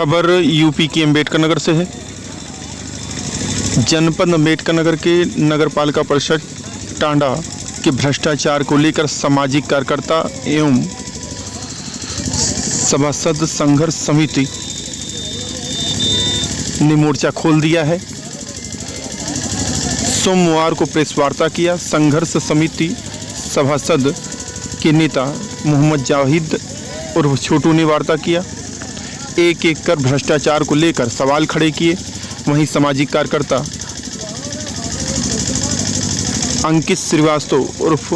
खबर यूपी के अम्बेडकर नगर से है। जनपद अम्बेडकर नगर के नगर पालिका परिषद टांडा के भ्रष्टाचार को लेकर सामाजिक कार्यकर्ता एवं सभासद संघर्ष समिति ने मोर्चा खोल दिया है। सोमवार को प्रेस वार्ता किया। संघर्ष समिति सभासद के नेता मोहम्मद जाहिद उर्फ छोटू ने वार्ता किया। एक एक कर भ्रष्टाचार को लेकर सवाल खड़े किए। वहीं सामाजिक कार्यकर्ता अंकित श्रीवास्तव उर्फ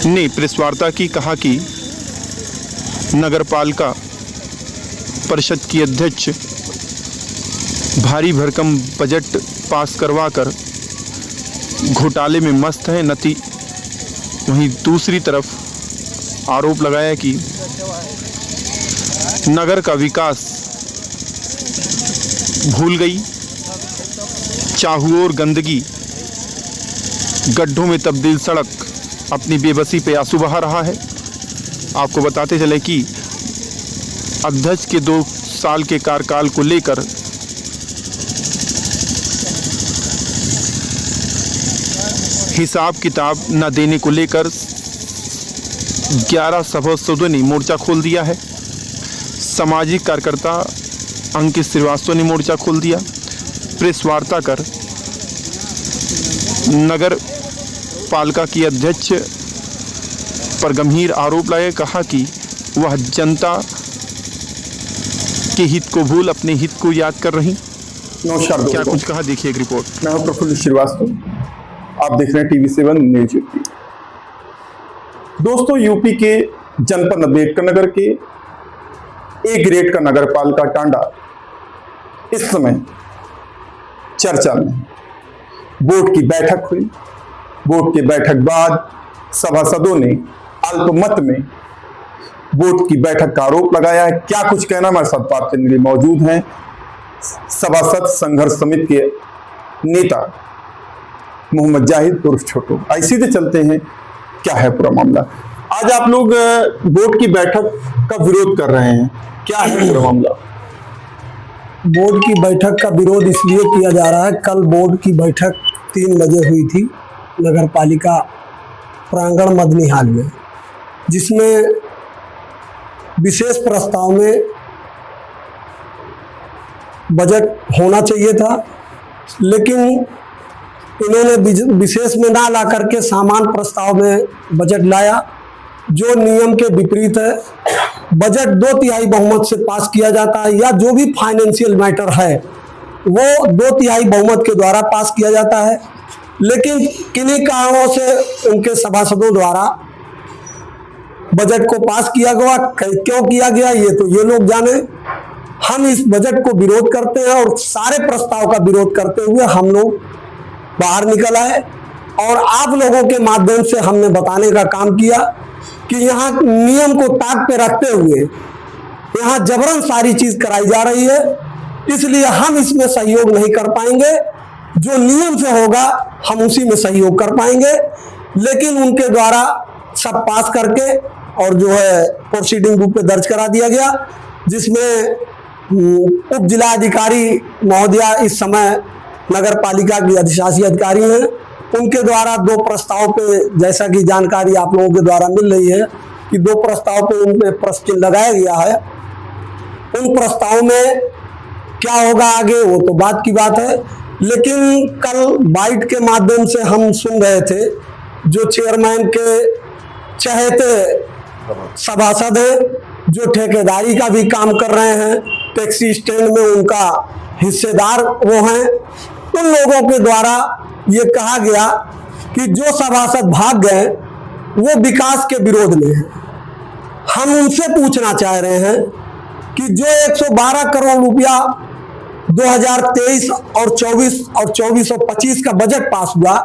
ने प्रेस वार्ता की। कहा कि नगर पालिका परिषद की अध्यक्ष भारी भरकम बजट पास करवाकर घोटाले में मस्त है। वहीं दूसरी तरफ आरोप लगाया कि नगर का विकास भूल गई। चाहुओर गंदगी, गड्ढों में तब्दील सड़क अपनी बेबसी पे आंसू बहा रहा है। आपको बताते चले कि अध्यक्ष के 2 साल के कार्यकाल को लेकर हिसाब किताब न देने को लेकर 11 सभासदों ने मोर्चा खोल दिया है। सामाजिक कार्यकर्ता अंकित श्रीवास्तव ने मोर्चा खोल दिया। प्रेस वार्ता कर नगर पालिका की अध्यक्ष पर गंभीर आरोप लगाए। कहा कि वह जनता के हित को भूल अपने हित को याद कर रही। नमस्कार, क्या कुछ कहा, देखिए एक रिपोर्ट। मैं हूं प्रफुल्ल श्रीवास्तव, आप देख रहे हैं TV7 न्यूज यूपी। दोस्तों, यूपी के जनपद अम्बेडकर नगर के ए ग्रेड का नगर पालिका टांडा इस समय चर्चा में। बोर्ड की बैठक हुई। बोर्ड की बैठक बाद सभासदों ने अल्पमत में बोर्ड की बैठक का आरोप लगाया है। क्या कुछ कहना, हमारे साथ बात करने के लिए मौजूद हैं सभासद संघर्ष समिति के नेता मोहम्मद जाहिद उर्फ छोटू। सीधे चलते हैं, क्या है पूरा मामला। आज आप लोग बोर्ड की बैठक का विरोध कर रहे हैं, क्या है पूरा मामला? बोर्ड की बैठक का विरोध इसलिए किया जा रहा है, कल बोर्ड की बैठक 3 बजे हुई थी नगर पालिका प्रांगण मदनी हाल में, जिसमें विशेष प्रस्ताव में बजट होना चाहिए था, लेकिन इन्होंने विशेष में ना ला करके सामान्य प्रस्ताव में बजट लाया, जो नियम के विपरीत है। बजट 2/3 बहुमत से पास किया जाता है, या जो भी फाइनेंशियल मैटर है वो 2/3 बहुमत के द्वारा पास किया जाता है। लेकिन किन्हीं कारणों से उनके सभासदों द्वारा बजट को पास किया गया। क्यों किया गया ये तो ये लोग जाने। हम इस बजट को विरोध करते हैं और सारे प्रस्ताव का विरोध करते हुए हम लोग बाहर निकल आए और आप लोगों के माध्यम से हमने बताने का काम किया कि यहाँ नियम को ताक पे रखते हुए यहाँ जबरन सारी चीज कराई जा रही है, इसलिए हम इसमें सहयोग नहीं कर पाएंगे। जो नियम से होगा हम उसी में सहयोग कर पाएंगे, लेकिन उनके द्वारा सब पास करके और जो है प्रोसीडिंग बुक पे दर्ज करा दिया गया, जिसमें उप जिलाधिकारी महोदया इस समय नगर पालिका की अधिशासी अधिकारी हैं। उनके द्वारा 2 प्रस्ताव पे, जैसा कि जानकारी आप लोगों के द्वारा मिल रही है कि 2 प्रस्ताव पे उन पे प्रश्न चिन्ह लगाया गया है। उन प्रस्ताव में क्या होगा आगे वो तो बात की बात है, लेकिन कल बाइट के माध्यम से हम सुन रहे थे जो चेयरमैन के चहेते सभासद हैं, जो ठेकेदारी का भी काम कर रहे हैं, टैक्सी स्टैंड में उनका हिस्सेदार वो हैं, उन लोगों के द्वारा ये कहा गया कि जो सभासद भाग गए वो विकास के विरोध में है। हम उनसे पूछना चाह रहे हैं कि जो 112 करोड़ रुपया 2023 और 24 और 24 और 25 का बजट पास हुआ,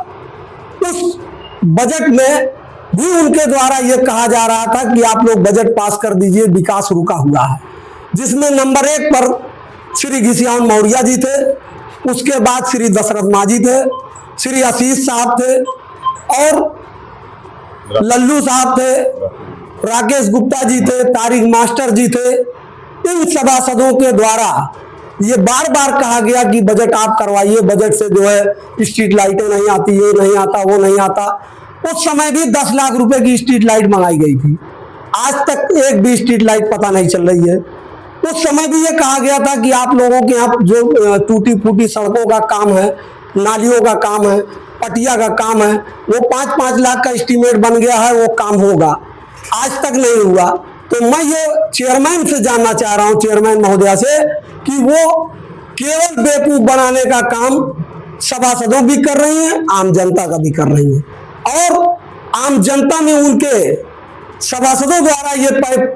उस बजट में भी उनके द्वारा ये कहा जा रहा था कि आप लोग बजट पास कर दीजिए, विकास रुका हुआ है, जिसमें नंबर 1 पर श्री घिसियान मौर्य जी थे, उसके बाद श्री दशरथ माझी थे, श्री आशीष साहब थे और लल्लू साहब थे राकेश गुप्ता जी थे, तारिक मास्टर जी थे, इन सभासदों के द्वारा ये बार बार कहा गया कि बजट आप करवाइए, बजट से जो है स्ट्रीट लाइटें नहीं आती, ये नहीं आता, वो नहीं आता। उस समय भी 10 लाख रुपए की स्ट्रीट लाइट मंगाई गई थी, आज तक एक भी स्ट्रीट लाइट पता नहीं चल रही है। उस समय भी ये कहा गया था कि आप लोगों के यहाँ जो टूटी फूटी सड़कों का काम है, नालियों का काम है, पटिया का काम है, वो 5-5 लाख का एस्टीमेट बन गया है, वो काम होगा, आज तक नहीं हुआ। तो मैं ये चेयरमैन से जानना चाह रहा हूँ, चेयरमैन महोदया से, कि वो केवल बेवकूफ बनाने का काम सभासदों भी कर रही हैं, आम जनता का भी कर रही हैं, और आम जनता में उनके सभासदों द्वारा ये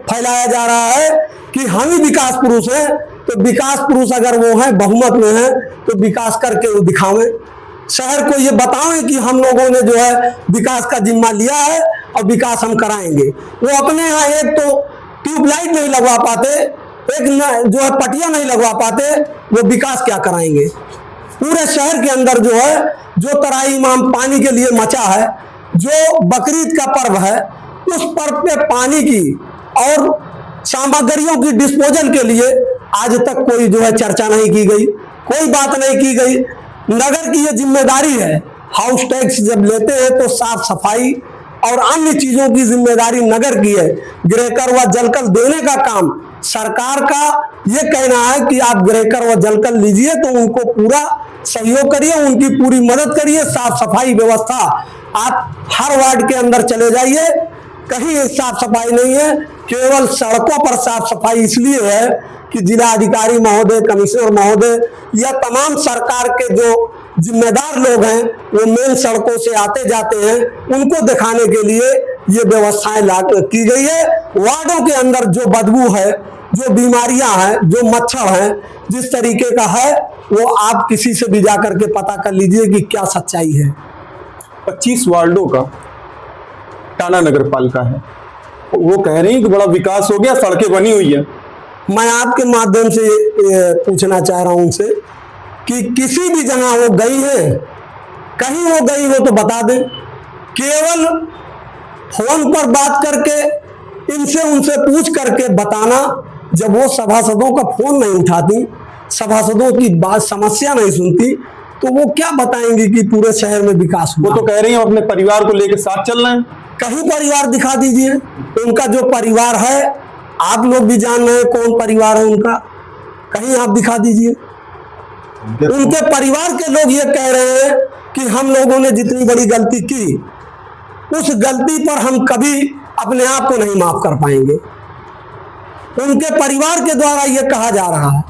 फैलाया जा रहा है कि हम ही विकास पुरुष हैं। तो विकास पुरुष अगर वो हैं, बहुमत में हैं, तो विकास करके वो दिखावें, शहर को ये बताएं कि हम लोगों ने जो है विकास का जिम्मा लिया है और विकास हम कराएंगे। वो अपने यहाँ एक तो ट्यूबलाइट नहीं लगवा पाते, एक जो है पटिया नहीं लगवा पाते, वो विकास क्या कराएंगे। पूरे शहर के अंदर जो है, जो तराई इमाम पानी के लिए मचा है, जो बकरीद का पर्व है, उस पर्व पे पानी की और सामग्रियों की डिस्पोजल के लिए आज तक कोई जो है चर्चा नहीं की गई, कोई बात नहीं की गई। नगर की ये जिम्मेदारी है, हाउस टैक्स जब लेते हैं तो साफ सफाई और अन्य चीजों की जिम्मेदारी नगर की है। गृहकर व जलकर देने का काम सरकार का ये कहना है कि आप गृहकर व जलकर लीजिए, तो उनको पूरा सहयोग करिए, उनकी पूरी मदद करिए। साफ सफाई व्यवस्था आप हर वार्ड के अंदर चले जाइए, कहीं साफ सफाई नहीं है। केवल सड़कों पर साफ सफाई इसलिए है कि जिला अधिकारी महोदय, कमिश्नर महोदय या तमाम सरकार के जो जिम्मेदार लोग हैं, वो मेन सड़कों से आते जाते हैं, उनको दिखाने के लिए ये व्यवस्थाएं की गई है। वार्डों के अंदर जो बदबू है, जो बीमारियां हैं, जो मच्छर हैं, जिस तरीके का है, वो आप किसी से भी जाकर के पता कर लीजिए कि क्या सच्चाई है। 25 वार्डों का टांडा नगर पालिका है, वो कह रही है कि बड़ा विकास हो गया, सड़कें बनी हुई है। मैं आपके माध्यम से पूछना चाह रहा हूं उनसे कि किसी भी जगह वो गई है, कहीं वो गई हो तो बता दें। केवल फोन पर बात करके इनसे उनसे पूछ करके बताना, जब वो सभासदों का फोन नहीं उठाती, सभासदों की बात समस्या नहीं सुनती, तो वो क्या बताएंगी कि पूरे शहर में विकास हुआ। वो तो कह रही है अपने परिवार को लेकर साथ चल रहे हैं। कहीं परिवार दिखा दीजिए, उनका जो परिवार है, आप लोग भी जान रहे हैं कौन परिवार है उनका, कहीं आप दिखा दीजिए। उनके परिवार के लोग ये कह रहे हैं कि हम लोगों ने जितनी बड़ी गलती की, उस गलती पर हम कभी अपने आप को नहीं माफ कर पाएंगे। उनके परिवार के द्वारा ये कहा जा रहा है।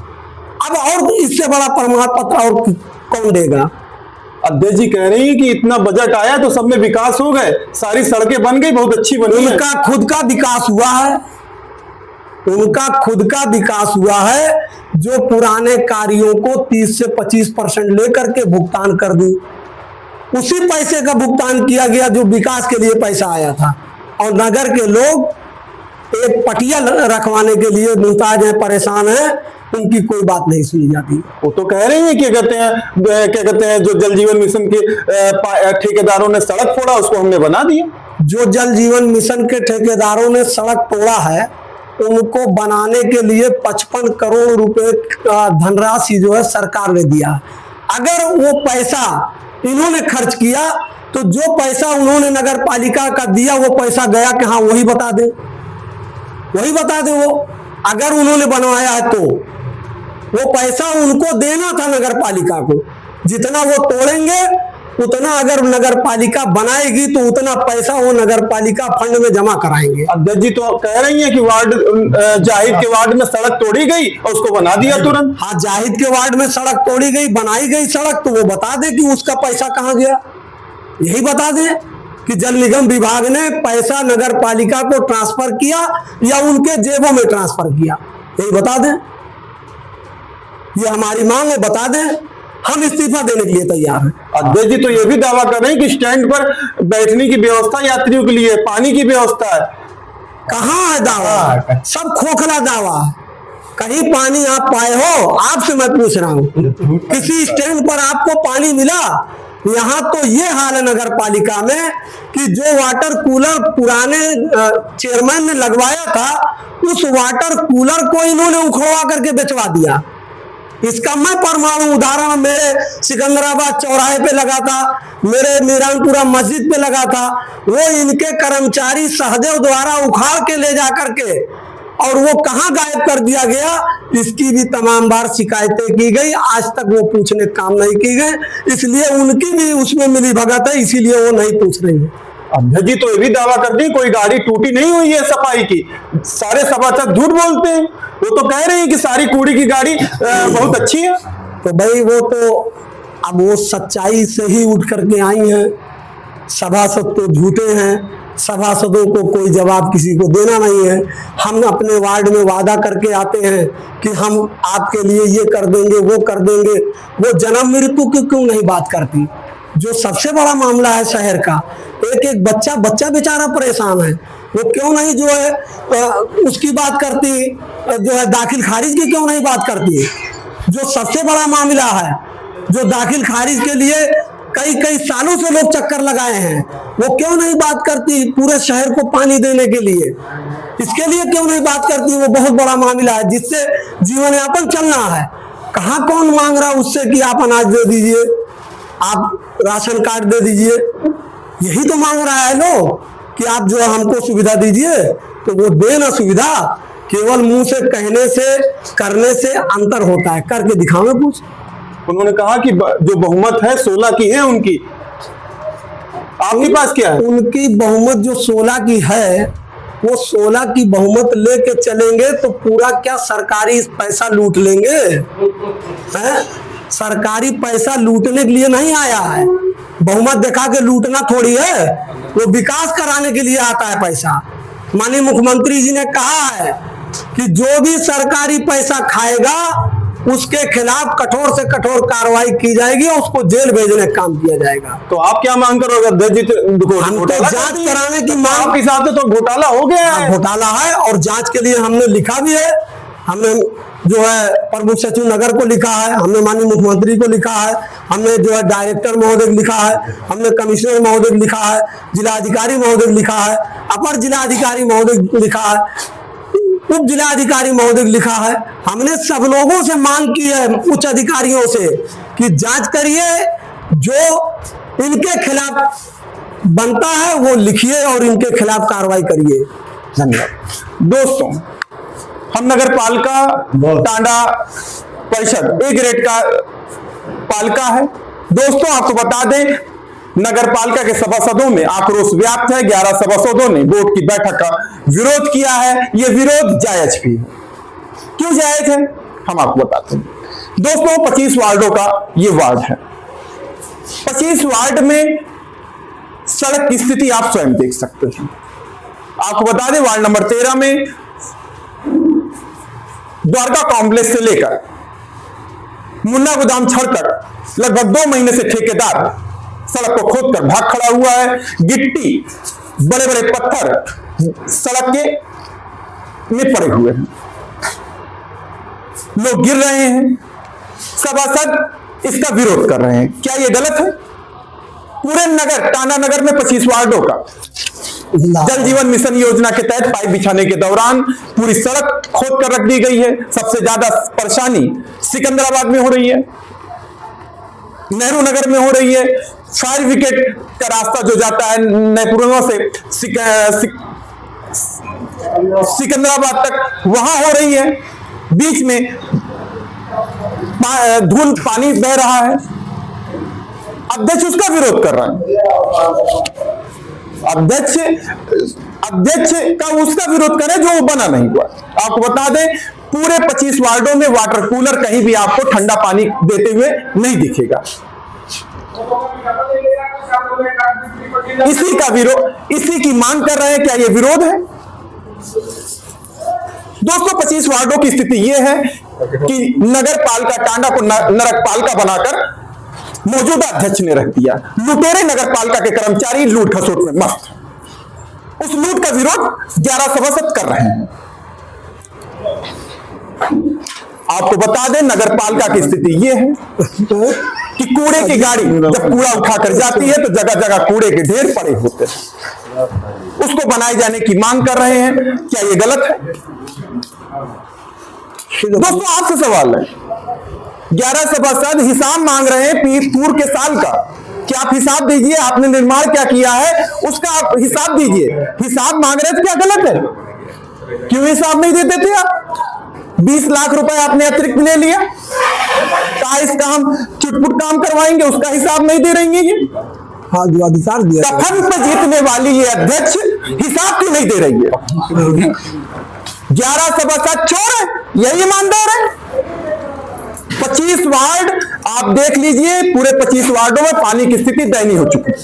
अब और इससे बड़ा प्रमाण पत्र और कौन देगा। अध्यक्ष जी कह रही है कि इतना बजट आया तो सब में विकास हो गए, सारी सड़कें बन गई, बहुत अच्छी बनी है। उनका खुद का विकास हुआ है, उनका खुद का विकास हुआ है, जो पुराने कार्यों को 30 से 25% लेकर के भुगतान कर दी, उसी पैसे का भुगतान किया गया जो विकास के लिए पैसा आया था। और नगर के लोग एक पटिया रखवाने के लिए मुहताज हैं, परेशान हैं, उनकी कोई बात नहीं सुनी जाती। वो तो कह रही है क्या कहते हैं जो जल जीवन मिशन के ठेकेदारों ने सड़क फोड़ा, उसको हमने बना दिया। जो जल जीवन मिशन के ठेकेदारों ने सड़क तोड़ा है, उनको बनाने के लिए 55 करोड़ रुपए का धनराशि जो है सरकार ने दिया। अगर वो पैसा इन्होंने खर्च किया, तो जो पैसा उन्होंने नगर पालिका का दिया, वो पैसा गया कहाँ, वही बता दे, वही बता दे। वो अगर उन्होंने बनवाया है तो वो पैसा उनको देना था नगर पालिका को। जितना वो तोड़ेंगे, उतना अगर नगर पालिका बनाएगी तो उतना पैसा वो नगर पालिका फंड में जमा कराएंगे। अध्यक्ष जी तो कह रही है कि वार्ड जाहिद के वार्ड में सड़क तोड़ी गई और उसको बना दिया तुरंत। हाँ, जाहिद के वार्ड में सड़क तोड़ी गई, बनाई गई सड़क, तो वो बता दे कि उसका पैसा कहाँ गया। यही बता दे कि जल निगम विभाग ने पैसा नगर पालिका को ट्रांसफर किया या उनके जेबों में ट्रांसफर किया, यही बता दें। ये हमारी मांग है, बता दें, हम इस्तीफा देने के लिए तैयार हैं। अध्यक्ष जी तो ये भी दावा कर रहे हैं कि स्टैंड पर बैठने की व्यवस्था यात्रियों के लिए, पानी की व्यवस्था है। कहाँ है दावा? सब खोखला दावा। कहीं पानी आप पाए हो? आपसे मैं पूछ रहा हूँ, किसी स्टैंड पर आपको पानी मिला? यहाँ तो ये हाल है नगर पालिका में कि जो वाटर कूलर पुराने चेयरमैन ने लगवाया था, उस वाटर कूलर को इन्होंने उखड़वा करके बेचवा दिया। इसका मैं परमाणु उदाहरण मेरे सिकंदराबाद चौराहे पे लगा था, मेरे मीरानपुरा मस्जिद पे लगा था, वो इनके कर्मचारी सहदेव द्वारा उखाड़ के ले जा करके और वो कहाँ गायब कर दिया गया, इसकी भी तमाम बार शिकायतें की गई, आज तक वो पूछने काम नहीं की गए, इसलिए उनकी भी उसमें मिली भगत है, इसीलिए वो नहीं पूछ रही है। अध्यक्ष जी तो ये भी दावा करते हैं कोई गाड़ी टूटी नहीं हुई है सफाई की, सारे सभासद झूठ बोलते हैं। वो तो कह रहे हैं कि सारी कूड़ी की गाड़ी बहुत अच्छी है। तो भाई वो तो अब वो सच्चाई से ही उठ करके आई हैं, सभासद तो झूठे हैं, सभासदों को कोई जवाब किसी को देना नहीं है। हम अपने वार्ड में वादा करके आते हैं कि हम आपके लिए ये कर देंगे वो कर देंगे, वो जन्म मृत्यु की क्यों नहीं बात करती? जो सबसे बड़ा मामला है शहर का, एक एक बच्चा बेचारा परेशान है, वो क्यों नहीं जो है उसकी बात करती, जो है दाखिल खारिज की क्यों नहीं बात करती? जो सबसे बड़ा मामला है, जो दाखिल खारिज के लिए कई सालों से लोग चक्कर लगाए हैं, वो क्यों नहीं बात करती? पूरे शहर को पानी देने के लिए, इसके लिए क्यों नहीं बात करती? वो बहुत बड़ा मामला है जिससे जीवन यापन चलना है। कहाँ कौन मांग रहा उससे कि आप अनाज दे दीजिए, आप राशन कार्ड दे दीजिए, यही तो मांग रहा है लोग कि आप जो हमको सुविधा दीजिए। तो वो दे ना सुविधा, केवल मुंह से कहने से करने से अंतर होता है, करके दिखाओ कुछ। उन्होंने कहा कि जो बहुमत है 16 की है उनकी, आपके पास क्या है? उनकी बहुमत जो 16 की है, वो 16 की बहुमत लेके चलेंगे तो पूरा क्या सरकारी पैसा लूट लेंगे? हैं? सरकारी पैसा लूटने के लिए नहीं आया है, बहुमत दिखा के लूटना थोड़ी है, वो विकास कराने के लिए आता है पैसा। माननीय मुख्यमंत्री जी ने कहा है कि जो भी सरकारी पैसा खाएगा उसके खिलाफ कठोर से कठोर कार्रवाई की जाएगी और उसको जेल भेजने का काम किया जाएगा। तो आप क्या मांग करोगे अध्यक्ष जी? हम तो जांच कराने की मांग, आपके हिसाब से तो घोटाला हो गया है। घोटाला है और जांच के लिए हमने लिखा भी है, हमने जो है प्रमुख सचिव नगर को लिखा है, हमने माननीय मुख्यमंत्री को लिखा है, हमने जो है डायरेक्टर महोदय को लिखा है, हमने कमिश्नर महोदय को लिखा है, जिलाधिकारी महोदय को लिखा है, अपर जिलाधिकारी महोदय को लिखा है, उप जिलाधिकारी महोदय लिखा है। हमने सब लोगों से मांग की है, उच्च अधिकारियों से, कि जांच करिए, जो इनके खिलाफ बनता है वो लिखिए और इनके खिलाफ कार्रवाई करिए। धन्यवाद। दोस्तों, हम नगर पालिका टांडा परिषद ए ग्रेड का पालिका है। दोस्तों, आपको बता दें, नगर पालिका के सभासदों में आक्रोश व्याप्त है। 11 सभासदों ने बोर्ड की बैठक का विरोध किया है। यह विरोध जायज भी है। क्यों जायज है, हम आपको बताते हैं। दोस्तों, 25 वार्डों का ये वार्ड है। 25 वार्ड में सड़क की स्थिति आप स्वयं देख सकते हैं। आपको बता दें, वार्ड नंबर 13 में द्वारका कॉम्प्लेक्स से लेकर मुन्ना गोदाम छड़ तक लगभग 2 महीने से ठेकेदार सड़क को खोदकर भाग खड़ा हुआ है। गिट्टी, बड़े बड़े पत्थर सड़क के में पड़े हुए हैं, लोग गिर रहे हैं। सभासद इसका विरोध कर रहे हैं। क्या यह गलत है? पूरे नगर, टांडा नगर में 25 वार्डों का जल जीवन मिशन योजना के तहत पाइप बिछाने के दौरान पूरी सड़क खोद कर रख दी गई है। सबसे ज्यादा परेशानी सिकंदराबाद में हो रही है, नेहरू नगर में हो रही है। फायर विकेट का रास्ता जो जाता है नैपुरवा से सिकंदराबाद तक, वहां हो रही है। बीच में धूल पानी बह रहा है। अध्यक्ष उसका विरोध कर रहा है। अध्यक्ष का उसका विरोध करे जो वो बना नहीं हुआ। आपको बता दें, पूरे 25 वार्डों में वाटर कूलर कहीं भी आपको ठंडा पानी देते हुए नहीं दिखेगा। इसी का विरोध, इसी की मांग कर रहे हैं। क्या यह विरोध है? दोस्तों, 25 वार्डों की स्थिति यह है कि नगर पालिका टांडा को नरक पालिका बनाकर मौजूदा अध्यक्ष ने रख दिया। लुटेरे नगर पालिका के कर्मचारी लूट खसोट में मस्त। उस लूट का विरोध 11 सभासद कर रहे हैं। आपको बता दें, नगर पालिका की स्थिति यह है कि कूड़े की गाड़ी जब कूड़ा उठाकर जाती है तो जगह जगह कूड़े के ढेर पड़े होते हैं, उसको बनाए जाने की मांग कर रहे हैं। क्या ये गलत है? दोस्तों आपसे सवाल है, 11 सभासद हिसाब मांग रहे हैं पूर्व के साल का, क्या आप हिसाब दीजिए, आपने निर्माण क्या किया है उसका आप हिसाब दीजिए। हिसाब मांग रहे थे, क्या गलत है? क्यों हिसाब नहीं देते थे आप? 20 लाख रुपए आपने अतिरिक्त ले लिया, टाइल्स का हम चुटपुट काम करवाएंगे, उसका हिसाब नहीं दे रही है ये। हाँ, जो अधिकार दिया कफन पे जीतने वाली ये अध्यक्ष हिसाब क्यों नहीं दे रही है? 11 सभासद चोर है, यही ईमानदार है? 25 वार्ड आप देख लीजिए, पूरे 25 वार्डों में पानी की स्थिति दयनीय हो चुकी है।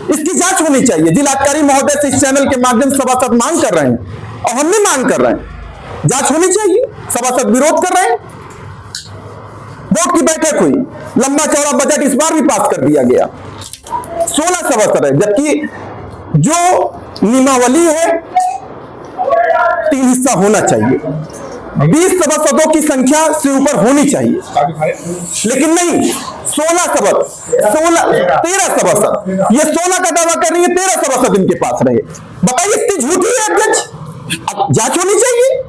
इसकी जांच होनी चाहिए। जिलाधिकारी महोदय से इस चैनल के माध्यम से सभासद मांग कर रहे हैं और हम भी मांग कर रहे हैं, जांच होनी चाहिए। सभासद विरोध कर रहे हैं। बोर्ड की बैठक हुई, लंबा चौड़ा बजट इस बार भी पास कर दिया गया। 16 सभासद है, जबकि जो नियमावली है 3 हिस्सा होना चाहिए, 20 सभासदों की संख्या से ऊपर होनी चाहिए, लेकिन नहीं 13 सभासद, ये 16 का दावा कर रही है, 13 सभासद इनके पास रहे। बताइए इतनी झूठी है अध्यक्ष? अब जांच होनी चाहिए,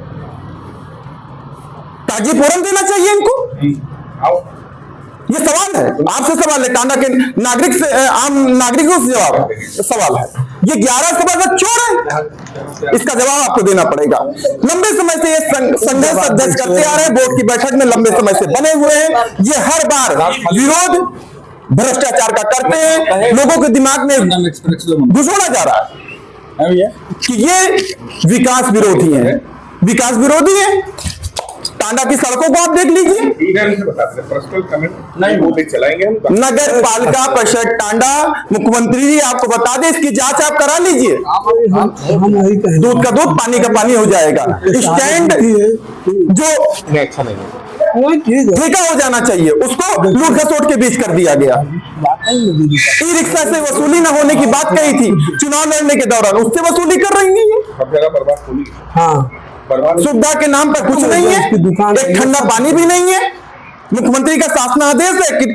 ताजी फोरम देना चाहिए इनको। ये सवाल है, आपसे सवाल है, टांडा के नागरिक से, आम नागरिकों से जवाब सवाल है। ये 11 सभासद चोर है, इसका जवाब आपको देना पड़ेगा। लंबे समय से ये संघर्ष अध्यक्ष करते आ रहे हैं, बोर्ड की बैठक में लंबे समय से बने हुए हैं। ये हर बार विरोध भ्रष्टाचार का करते हैं, लोगों के दिमाग में घुसोड़ा जा रहा है कि ये विकास विरोधी है, विकास विरोधी है। टांडा की सड़कों को आप देख लीजिए, नगर पालिका परिषद टांडा, मुख्यमंत्री जी आपको बता दें, इसकी जांच आप करा लीजिए, दूध का दूध पानी का पानी हो जाएगा। स्टैंड जो ठेका हो जाना चाहिए, उसको लूट खसोट के बीच कर दिया गया। ई रिक्शा से वसूली न होने की बात कही थी चुनाव लड़ने के दौरान, उससे वसूली कर रही है ये। हाँ, सुविधा के नाम पर कुछ नहीं है, एक ठंडा पानी भी नहीं है। मुख्यमंत्री का शासनादेश है कि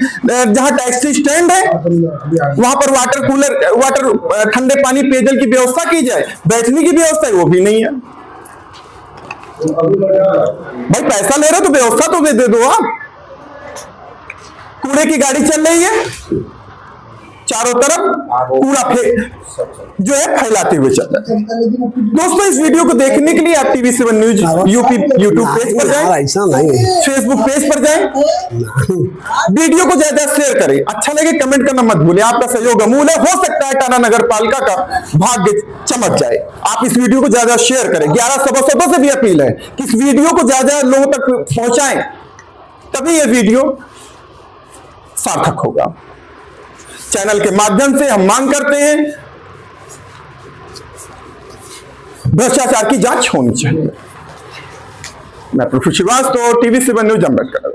जहां टैक्सी स्टैंड है वहां पर वाटर कूलर, वाटर ठंडे पानी पेयजल की व्यवस्था की जाए, बैठने की व्यवस्था है वो भी नहीं है। भाई पैसा ले रहे हो तो व्यवस्था तो दे दो आप। कूड़े की गाड़ी चल रही है, चारों तरफ कूड़ा जो है फैलाते हुए चल रहा है। दोस्तों इस वीडियो को देखने के लिए आप TV7 news UP YouTube page पर जाएं, फेसबुक पेज पर जाएं, वीडियो को ज्यादा शेयर करें, अच्छा लगे कमेंट करना मत भूलें। आपका सहयोग अमूल्य है, हो सकता है टांडा नगर पालिका का भाग्य चमक जाए। आप इस वीडियो को ज्यादा शेयर करें। 11 सभासदों से भी अपील है कि इस वीडियो को ज्यादा लोगों तक पहुंचाएं, तभी यह वीडियो सार्थक होगा। चैनल के माध्यम से हम मांग करते हैं भ्रष्टाचार की जांच होनी चाहिए। मैं प्रफुल्ल श्रीवास्तव, TV7 न्यूज अम्बेडकर।